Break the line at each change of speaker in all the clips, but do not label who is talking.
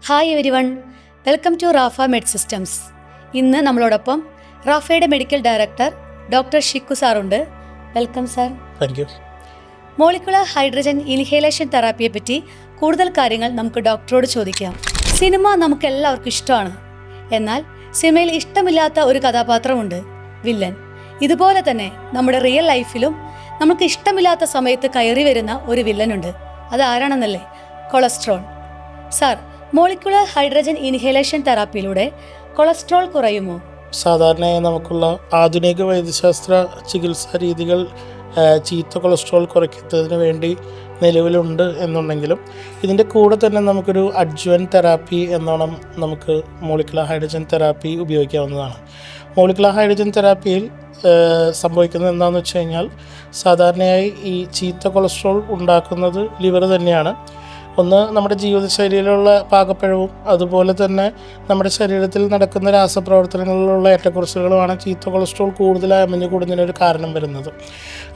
Hi everyone, welcome to Rafa med systems. ഇന്ന് നമ്മളോടൊപ്പം റാഫയുടെ മെഡിക്കൽ ഡയറക്ടർ ഡോക്ടർ ഷിക്കു സാറുണ്ട്. Welcome sir.
Thank you.
Molecular hydrogen inhalation തെറാപ്പിയെ പറ്റി കൂടുതൽ കാര്യങ്ങൾ നമുക്ക് ഡോക്ടറോട് ചോദിക്കാം. സിനിമ നമുക്ക് എല്ലാവർക്കും ഇഷ്ടമാണ്. എന്നാൽ സിനിമയിൽ ഇഷ്ടമില്ലാത്ത ഒരു കഥാപാത്രമുണ്ട്, വില്ലൻ. ഇതുപോലെ തന്നെ നമ്മുടെ റിയൽ ലൈഫിലും നമുക്ക് ഇഷ്ടമില്ലാത്ത സമയത്ത് കയറി വരുന്ന ഒരു വില്ലനുണ്ട്. അത് ആരാണെന്നല്ലേ? Cholesterol. Sir, molecular hydrogen inhalation തെറാപ്പിയിലൂടെ കൊളസ്ട്രോൾ കുറയുമോ?
സാധാരണയായി നമുക്കുള്ള ആധുനിക വൈദ്യശാസ്ത്ര ചികിത്സാ രീതികൾ ചീത്ത കൊളസ്ട്രോൾ കുറയ്ക്കുന്നതിന് വേണ്ടി നിലവിലുണ്ട് എന്നുണ്ടെങ്കിലും ഇതിൻ്റെ കൂടെ തന്നെ നമുക്കൊരു അഡ്ജുവൻ തെറാപ്പി എന്നോണം നമുക്ക് മോളിക്കുലർ ഹൈഡ്രജൻ തെറാപ്പി ഉപയോഗിക്കാവുന്നതാണ്. മോളിക്കുലർ ഹൈഡ്രജൻ തെറാപ്പിയിൽ സംഭവിക്കുന്നത് എന്താണെന്ന് വെച്ച് കഴിഞ്ഞാൽ, സാധാരണയായി ഈ ചീത്ത കൊളസ്ട്രോൾ ഉണ്ടാക്കുന്നത് ലിവർ തന്നെയാണ്. ഒന്ന്, നമ്മുടെ ജീവിതശൈലിയിലുള്ള പാകപ്പിഴവും അതുപോലെ തന്നെ നമ്മുടെ ശരീരത്തിൽ നടക്കുന്ന രാസപ്രവർത്തനങ്ങളിലുള്ള ഏറ്റക്കുറച്ചിലുകളുമാണ് ചീത്ത കൊളസ്ട്രോൾ കൂടുതലായി അമിഞ്ഞു കൂടുന്നതിനൊരു കാരണം വരുന്നത്.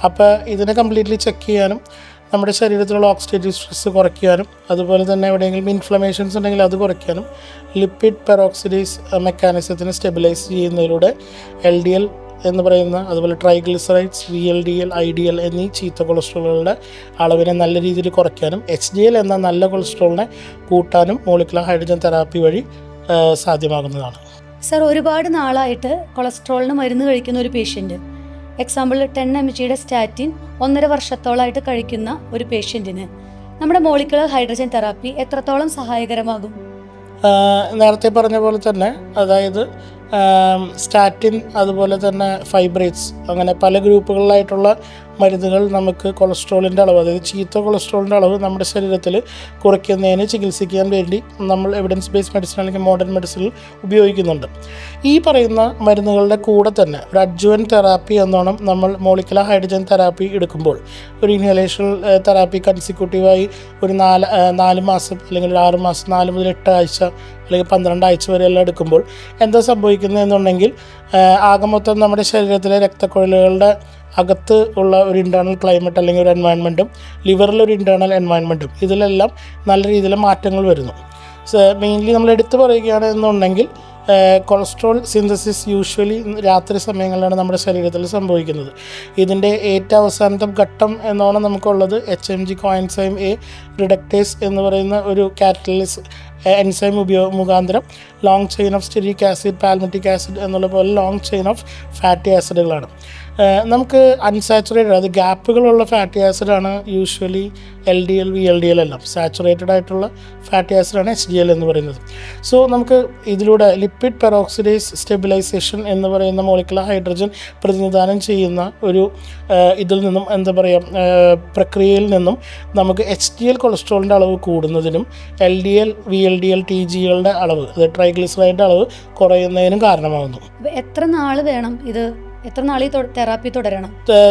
അപ്പോൾ ഇതിനെ കംപ്ലീറ്റ്ലി ചെക്ക് ചെയ്യാനും നമ്മുടെ ശരീരത്തിലുള്ള ഓക്സിഡേറ്റീവ് സ്ട്രെസ് കുറയ്ക്കാനും അതുപോലെ തന്നെ എവിടെയെങ്കിലും ഇൻഫ്ലമേഷൻസ് ഉണ്ടെങ്കിൽ അത് കുറയ്ക്കാനും ലിപ്പിഡ് പെറോക്സിഡേസ് മെക്കാനിസത്തിനെ സ്റ്റെബിലൈസ് ചെയ്യുന്നതിലൂടെ LDL എന്ന് പറയുന്ന, അതുപോലെ ട്രൈഗ്ലിസറൈഡ്സ്, VLDL, IDL എന്നീ ചീത്ത കൊളസ്ട്രോളുകളുടെ അളവിനെ നല്ല രീതിയിൽ കുറയ്ക്കാനും HDL എന്ന നല്ല കൊളസ്ട്രോളിനെ കൂട്ടാനും മോളിക്കുലർ ഹൈഡ്രജൻ തെറാപ്പി വഴി സാധ്യമാകുന്നതാണ്.
സാർ, ഒരുപാട് നാളായിട്ട് കൊളസ്ട്രോളിന് മരുന്ന് കഴിക്കുന്ന ഒരു പേഷ്യൻ്റ്, എക്സാമ്പിൾ 10 mg സ്റ്റാറ്റിൻ 1.5 വർഷത്തോളമായിട്ട് കഴിക്കുന്ന ഒരു പേഷ്യൻറ്റിന് നമ്മുടെ മോളിക്കുലർ ഹൈഡ്രജൻ തെറാപ്പി എത്രത്തോളം സഹായകരമാകും?
നേരത്തെ പറഞ്ഞ പോലെ തന്നെ, അതായത് സ്റ്റാറ്റിൻ അതുപോലെ തന്നെ ഫൈബ്രേറ്റ്സ്, അങ്ങനെ പല ഗ്രൂപ്പുകളിലായിട്ടുള്ള മരുന്നുകൾ നമുക്ക് കൊളസ്ട്രോളിൻ്റെ അളവ്, അതായത് ചീത്ത കൊളസ്ട്രോളിൻ്റെ അളവ് നമ്മുടെ ശരീരത്തിൽ കുറയ്ക്കുന്നതിന് ചികിത്സിക്കാൻ വേണ്ടി നമ്മൾ എവിഡൻസ് ബേസ്ഡ് മെഡിസിൻ അല്ലെങ്കിൽ മോഡേൺ മെഡിസിനിൽ ഉപയോഗിക്കുന്നുണ്ട്. ഈ പറയുന്ന മരുന്നുകളുടെ കൂടെ തന്നെ ഒരു അഡ്ജുവൻ തെറാപ്പി എന്നോണം നമ്മൾ മോളിക്കുലർ ഹൈഡ്രജൻ തെറാപ്പി എടുക്കുമ്പോൾ, ഒരു ഇൻഹലേഷൻ തെറാപ്പി കൺസിക്യൂട്ടീവായി ഒരു 4 മാസം അല്ലെങ്കിൽ ഒരു 6 മാസം, 4 മുതൽ 8 ആഴ്ച അല്ലെങ്കിൽ 12 ആഴ്ച വരെയെല്ലാം എടുക്കുമ്പോൾ എന്താ സംഭവിക്കുന്നത് എന്നുണ്ടെങ്കിൽ, ആകെ മൊത്തം നമ്മുടെ ശരീരത്തിലെ രക്തക്കുഴലുകളുടെ അകത്ത് ഉള്ള ഒരു ഇൻറ്റേർണൽ ക്ലൈമറ്റ് അല്ലെങ്കിൽ ഒരു എൻവയൺമെൻറ്റും ലിവറിലൊരു ഇൻറ്റേർണൽ എൻവയൺമെൻറ്റും ഇതിലെല്ലാം നല്ല രീതിയിൽ മാറ്റങ്ങൾ വരുന്നു. മെയിൻലി നമ്മൾ എടുത്തു പറയുകയാണ് എന്നുണ്ടെങ്കിൽ, കൊളസ്ട്രോൾ സിന്തസിസ് യൂഷ്വലി രാത്രി സമയങ്ങളിലാണ് നമ്മുടെ ശരീരത്തിൽ സംഭവിക്കുന്നത്. ഇതിൻ്റെ ഏറ്റവും അവസാനത്തെ ഘട്ടം എന്നോണം നമുക്കുള്ളത് HMG കോഎൻസൈം A റിഡക്ടേസ് എന്ന് പറയുന്ന ഒരു കാറ്റലിസ് എൻസൈം മുഖാന്തരം long chain of steric acid, palmitic acid എന്നുള്ള പോലെ ലോങ് ചെയിൻ ഓഫ് ഫാറ്റി ആസിഡുകളാണ്. നമുക്ക് അൺസാച്ചുറേറ്റഡ്, അത് ഗ്യാപ്പുകളുള്ള ഫാറ്റി ആസിഡാണ് യൂഷ്വലി LDL, VLDL എല്ലാം. സാച്ചുറേറ്റഡ് ആയിട്ടുള്ള ഫാറ്റി ആസിഡാണ് HDL എന്ന് പറയുന്നത്. സോ നമുക്ക് ഇതിലൂടെ ലിപ്പിഡ് പെറോക്സിഡേസ് സ്റ്റെബിലൈസേഷൻ എന്ന് പറയുന്ന മോളിക്കുലർ ഹൈഡ്രജൻ പ്രതിനിധാനം ചെയ്യുന്ന ഒരു ഇതിൽ നിന്നും, എന്താ പറയുക, പ്രക്രിയയിൽ നിന്നും നമുക്ക് HDL കൊളസ്ട്രോളിൻ്റെ അളവ് കൂടുന്നതിനും LDL, VLDL, TGകളുടെ അളവ്, അതായത് ട്രൈഗ്ലിസറൈഡിൻ്റെ അളവ് കുറയുന്നതിനും കാരണമാകുന്നു.
എത്ര നാൾ വേണം ഇത്? എത്ര നാൾ ഈ തെറാപ്പി തുടരണം?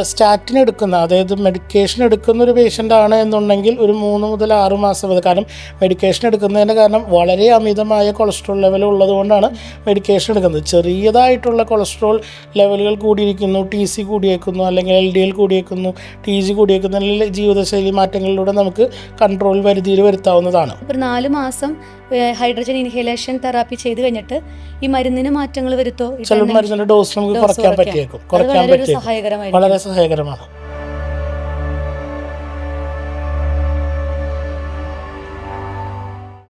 സ്റ്റാറ്റിൻ എടുക്കുന്ന, അതായത് മെഡിക്കേഷൻ എടുക്കുന്ന ഒരു പേഷ്യൻ്റ് ആണ് എന്നുണ്ടെങ്കിൽ ഒരു 3 മുതൽ 6 മാസം വരെ. കാരണം മെഡിക്കേഷൻ എടുക്കുന്നതിൻ്റെ കാരണം വളരെ അമിതമായ കൊളസ്ട്രോൾ ലെവൽ ഉള്ളതുകൊണ്ടാണ് മെഡിക്കേഷൻ എടുക്കുന്നത്. ചെറിയതായിട്ടുള്ള കൊളസ്ട്രോൾ ലെവലുകൾ കൂടിയിരിക്കുന്നു, TC കൂടിയേക്കുന്നു, അല്ലെങ്കിൽ LDL കൂടിയേക്കുന്നു, TG കൂടിയേക്കുന്നു, അല്ലെങ്കിൽ ജീവിതശൈലി മാറ്റങ്ങളിലൂടെ നമുക്ക് കൺട്രോൾ പരിധിയിൽ വരുത്താവുന്നതാണ്.
ഒരു 4 മാസം ഹൈഡ്രജൻ ഇൻഹേലേഷൻ തെറാപ്പി ചെയ്ത് കഴിഞ്ഞിട്ട് ഈ മരുന്നിന് മാറ്റങ്ങൾ വരുത്തോ?
ചില മരുന്നിൻ്റെ ഡോസ് നമുക്ക് കുറയ്ക്കാൻ പറ്റിയേക്കും. വളരെ സഹായകരമാണ്.